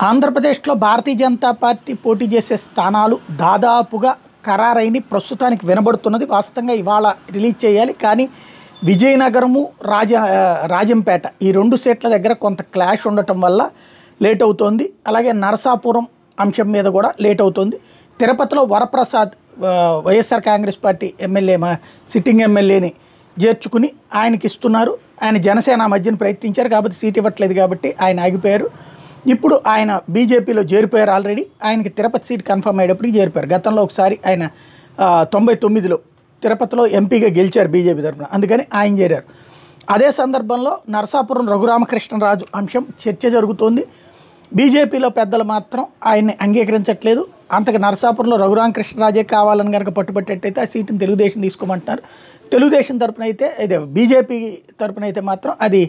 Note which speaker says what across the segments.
Speaker 1: ఆంధ్రప్రదేశ్లో భారతీయ జనతా పార్టీ పోటీ చేసే స్థానాలు దాదాపుగా ఖరారైన ప్రస్తుతానికి వినబడుతున్నది. వాస్తవంగా ఇవాళ రిలీజ్ చేయాలి, కానీ విజయనగరము రాజంపేట ఈ రెండు సీట్ల దగ్గర కొంత క్లాష్ ఉండటం వల్ల లేట్ అవుతోంది. అలాగే నరసాపురం అంశం మీద కూడా లేట్ అవుతుంది. తిరుపతిలో Varaprasad YSR Congress party MLA sitting ఎమ్మెల్యేని చేర్చుకుని ఆయనకి ఇస్తున్నారు. ఆయన జనసేన మధ్యన ప్రయత్నించారు కాబట్టి సీట్ ఇవ్వట్లేదు కాబట్టి ఆయన ఆగిపోయారు. ఇప్పుడు ఆయన బీజేపీలో చేరిపోయారు. ఆల్రెడీ ఆయనకి తిరుపతి సీట్ కన్ఫర్మ్ అయ్యేటప్పటికి చేరిపోయారు. గతంలో ఒకసారి ఆయన 99లో తిరుపతిలో ఎంపీగా గెలిచారు బీజేపీ తరఫున, అందుకని ఆయన చేరారు. అదే సందర్భంలో నరసాపురం రఘురామకృష్ణరాజు అంశం చర్చ జరుగుతోంది. బీజేపీలో పెద్దలు మాత్రం ఆయన్ని అంగీకరించట్లేదు. అంతకు నరసాపురంలో రఘురామకృష్ణరాజే కావాలని కనుక పట్టుబట్టేట్టయితే ఆ సీటుని తెలుగుదేశం తీసుకోమంటున్నారు. తెలుగుదేశం తరపున అయితే ఇదే, బీజేపీ తరపున అయితే మాత్రం అది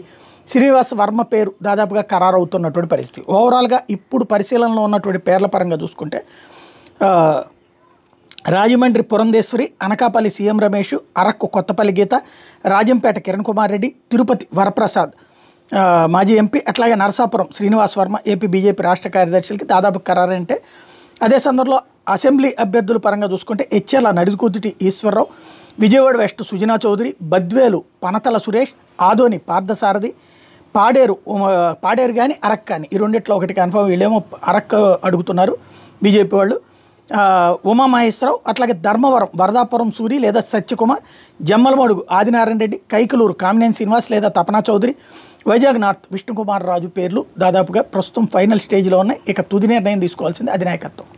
Speaker 1: శ్రీనివాస్ వర్మ పేరు దాదాపుగా ఖరారు అవుతున్నటువంటి పరిస్థితి. ఓవరాల్గా ఇప్పుడు పరిశీలనలో ఉన్నటువంటి పేర్ల పరంగా చూసుకుంటే రాజమండ్రి పురంధేశ్వరి, అనకాపల్లి సీఎం రమేష్, అరకు కొత్తపల్లి గీత, రాజంపేట కిరణ్ కుమార్ రెడ్డి, తిరుపతి వరప్రసాద్ మాజీ ఎంపీ, అట్లాగే నరసాపురం శ్రీనివాస్ వర్మ ఏపీ బీజేపీ రాష్ట్ర కార్యదర్శులకి దాదాపు ఖరారంటే. అదే సందర్భంలో అసెంబ్లీ అభ్యర్థుల పరంగా చూసుకుంటే ఎచ్చెర్ల నడికుతిటి ఈశ్వరరావు, విజయవాడ వెస్ట్ సుజనా చౌదరి, బద్వేలు పనతల సురేష్, ఆదోని పార్థసారథి, పాడేరు కానీ అరకు కానీ ఈ రెండిట్లో ఒకటి కన్ఫర్మ్. వీళ్ళేమో అరకు అడుగుతున్నారు బీజేపీ వాళ్ళు. ఉమామహేశ్వరరావు, అట్లాగే ధర్మవరం వరదాపురం సూరి లేదా సత్యకుమార్, జమ్మలమడుగు ఆదినారాయణ రెడ్డి, కైకలూరు కామినేని శ్రీనివాస్ లేదా తపనా చౌదరి, వైజాగ్ నార్త్ విష్ణుకుమార్ రాజు పేర్లు దాదాపుగా ప్రస్తుతం ఫైనల్ స్టేజ్లో ఉన్నాయి. ఇక తుది నిర్ణయం తీసుకోవాల్సింది అధినాయకత్వం.